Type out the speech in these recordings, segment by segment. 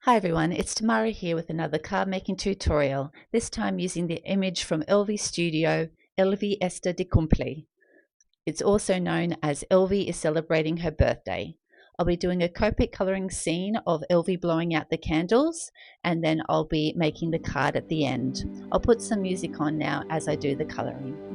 Hi everyone, it's Tamara here with another card making tutorial, this time using the image from Elvi Studio, Elvi Esta de Cumple. It's also known as Elvi is celebrating her birthday. I'll be doing a Copic colouring scene of Elvi blowing out the candles, and then I'll be making the card at the end. I'll put some music on now as I do the colouring.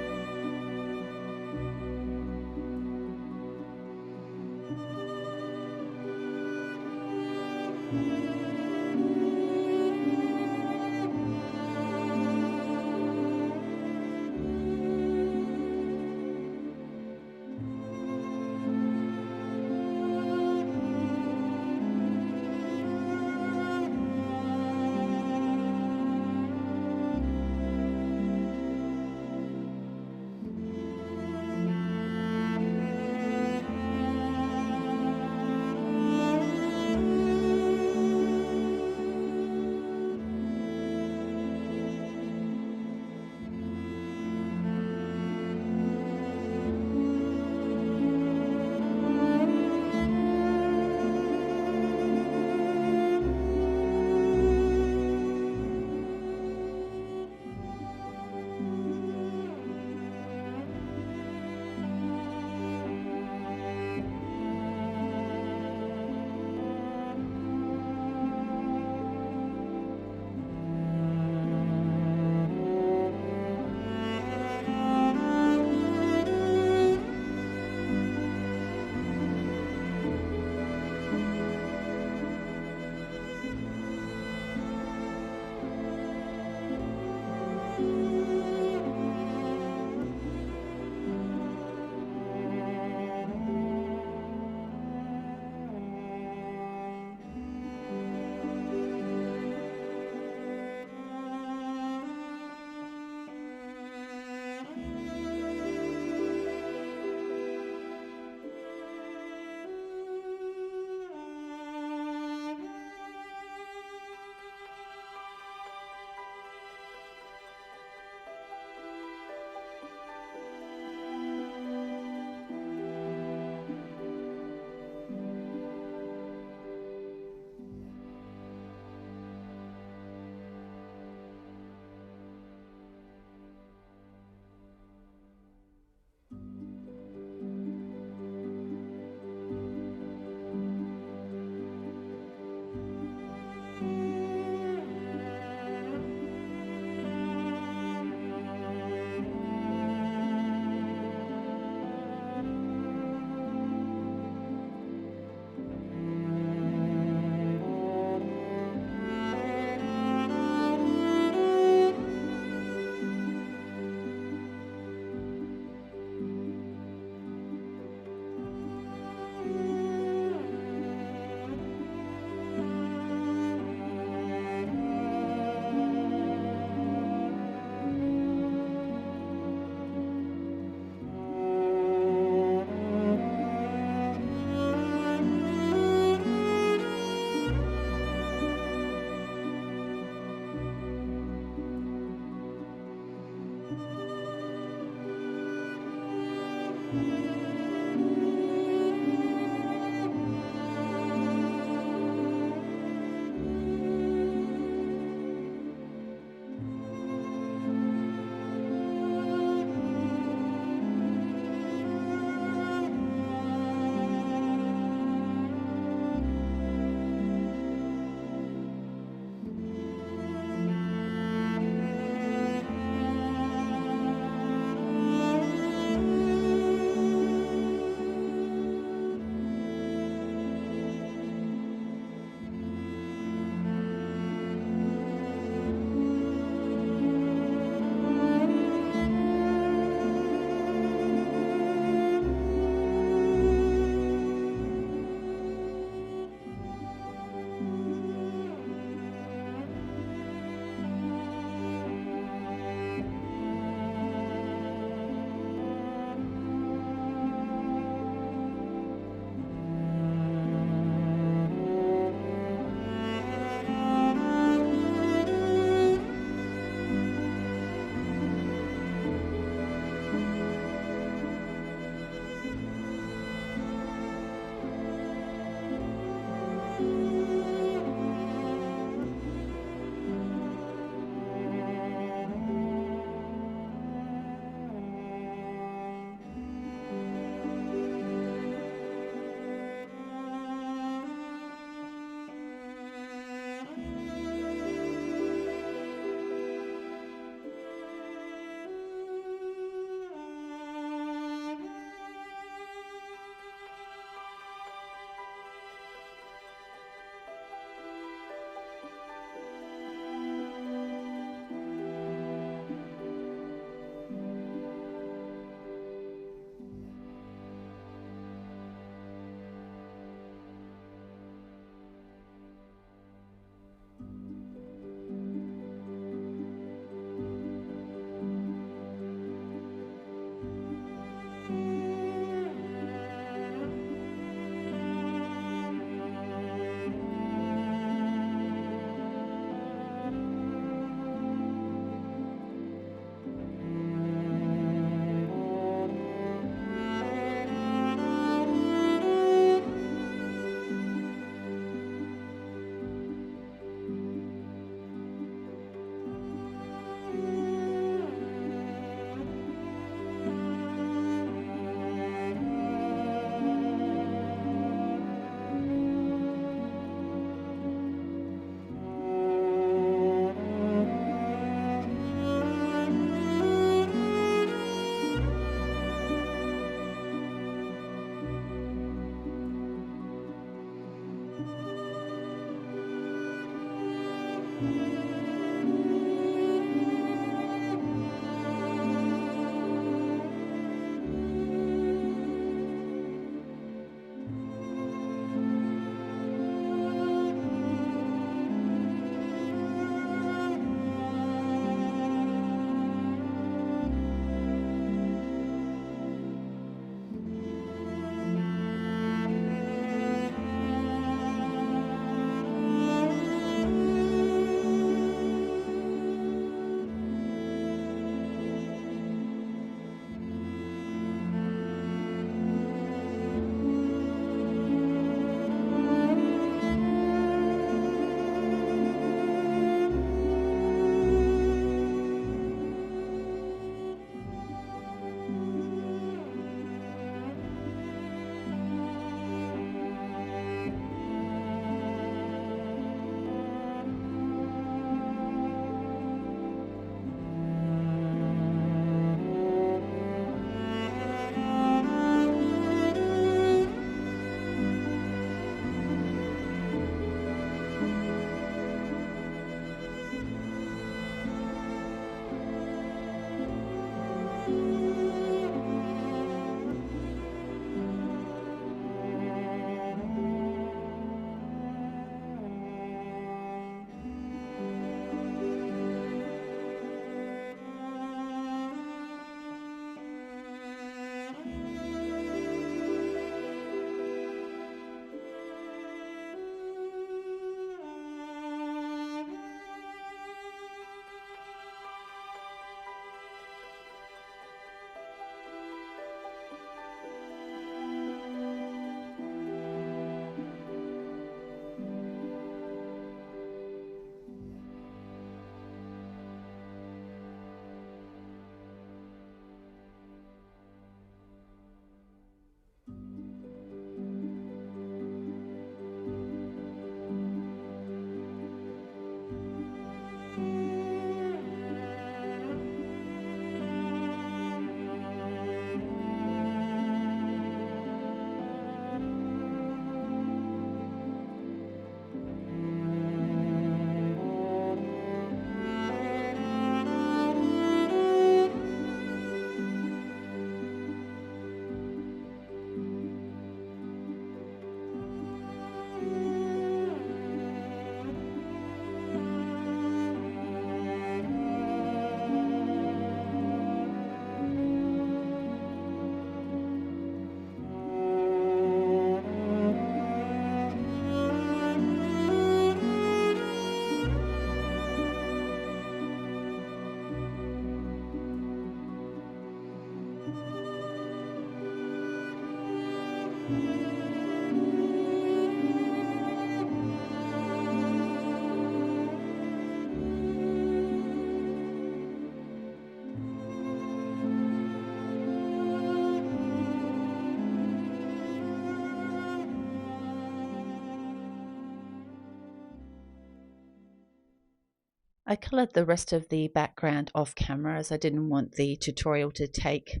I coloured the rest of the background off camera as I didn't want the tutorial to take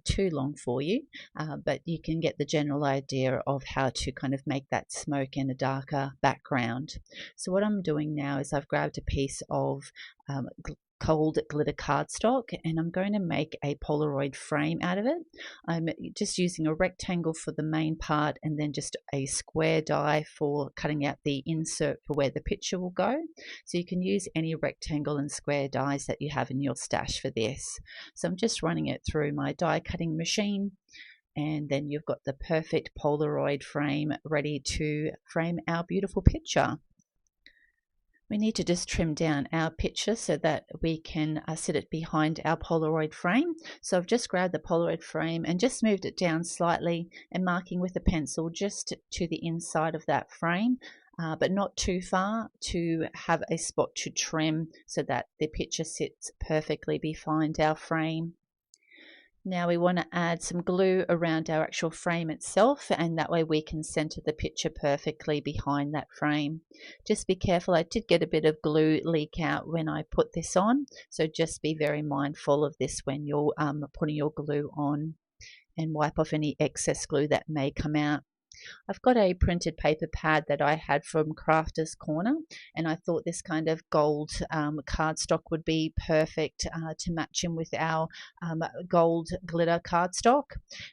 too long for you, but you can get the general idea of how to kind of make that smoke and a darker background. So what I'm doing now is I've grabbed a piece of cold glitter cardstock and I'm going to make a Polaroid frame out of it. I'm just using a rectangle for the main part and then just a square die for cutting out the insert for where the picture will go. So you can use any rectangle and square dies that you have in your stash for this. So I'm just running it through my die cutting machine, and then you've got the perfect Polaroid frame ready to frame our beautiful picture. We need to just trim down our picture so that we can sit it behind our Polaroid frame. So I've just grabbed the Polaroid frame and just moved it down slightly and marking with a pencil just to the inside of that frame, but not too far to have a spot to trim so that the picture sits perfectly behind our frame. Now we want to add some glue around our actual frame itself, and that way we can center the picture perfectly behind that frame. Just be careful, I did get a bit of glue leak out when I put this on, so just be very mindful of this when you're putting your glue on, and wipe off any excess glue that may come out. I've got a printed paper pad that I had from Krafters Corner, and I thought this kind of gold cardstock would be perfect to match in with our gold glitter cardstock.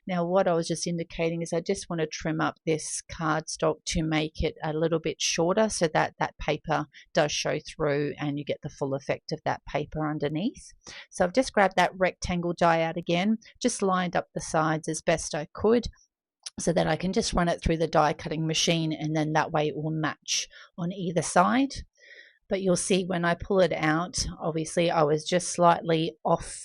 Now what I was just indicating is I just want to trim up this cardstock to make it a little bit shorter so that that paper does show through and you get the full effect of that paper underneath. So I've just grabbed that rectangle die out again, just lined up the sides as best I could, so that I can just run it through the die cutting machine, and then that way it will match on either side. But you'll see when I pull it out, obviously I was just slightly off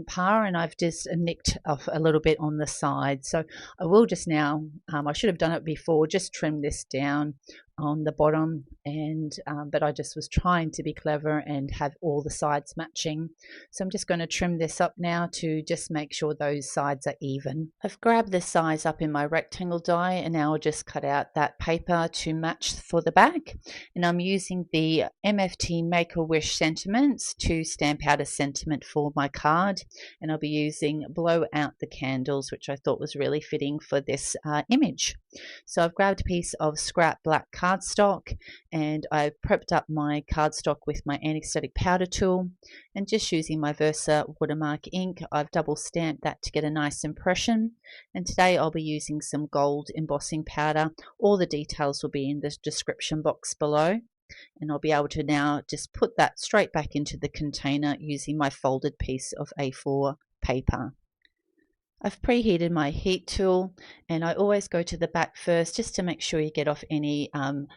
par, and I've just nicked off a little bit on the side. So I will just now, I should have done it before, just trim this down on the bottom, and but I just was trying to be clever and have all the sides matching. So I'm just going to trim this up now to just make sure those sides are even. I've grabbed the size up in my rectangle die, and now I'll just cut out that paper to match for the back, and I'm using the MFT Make-A-Wish sentiments to stamp out a sentiment for my card, and I'll be using Blow Out the Candles, which I thought was really fitting for this image. So I've grabbed a piece of scrap black cardstock, and I've prepped up my cardstock with my anti-static powder tool, and just using my Versa watermark ink, I've double stamped that to get a nice impression. And today I'll be using some gold embossing powder. All the details will be in the description box below, and I'll be able to now just put that straight back into the container using my folded piece of A4 paper. I've preheated my heat tool, and I always go to the back first just to make sure you get off any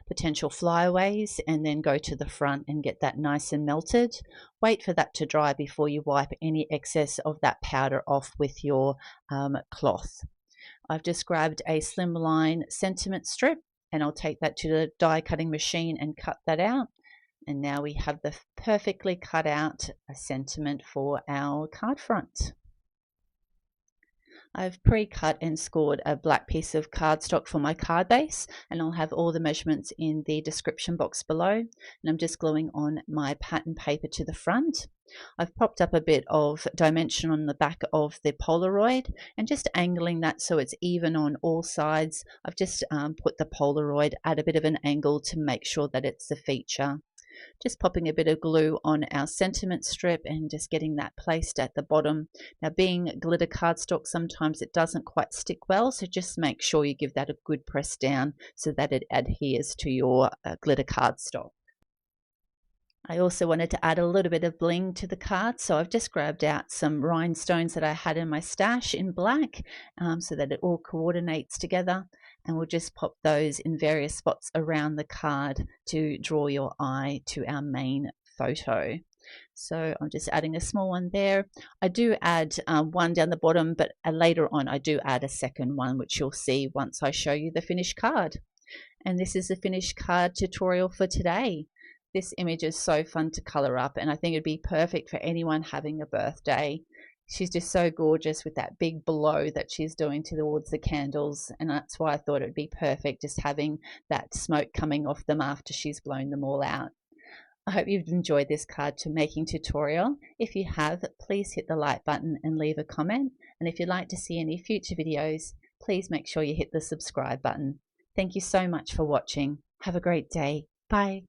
potential flyaways, and then go to the front and get that nice and melted. Wait for that to dry before you wipe any excess of that powder off with your cloth. I've just grabbed a slimline sentiment strip, and I'll take that to the die cutting machine and cut that out. And now we have the perfectly cut out sentiment for our card front. I've pre-cut and scored a black piece of cardstock for my card base, and I'll have all the measurements in the description box below. And I'm just gluing on my pattern paper to the front. I've popped up a bit of dimension on the back of the Polaroid and just angling that so it's even on all sides. I've just put the Polaroid at a bit of an angle to make sure that it's a feature. Just popping a bit of glue on our sentiment strip and just getting that placed at the bottom. Now, being glitter cardstock, sometimes it doesn't quite stick well, so just make sure you give that a good press down so that it adheres to your glitter cardstock. I also wanted to add a little bit of bling to the card, so I've just grabbed out some rhinestones that I had in my stash in black, so that it all coordinates together, and we'll just pop those in various spots around the card to draw your eye to our main photo. So I'm just adding a small one there. I do add one down the bottom, but later on I do add a second one, which you'll see once I show you the finished card. And this is the finished card tutorial for today. This image is so fun to color up, and I think it'd be perfect for anyone having a birthday. She's just so gorgeous with that big blow that she's doing towards the candles, and that's why I thought it would be perfect just having that smoke coming off them after she's blown them all out. I hope you've enjoyed this card to making tutorial. If you have, please hit the like button and leave a comment. And if you'd like to see any future videos, please make sure you hit the subscribe button. Thank you so much for watching. Have a great day. Bye.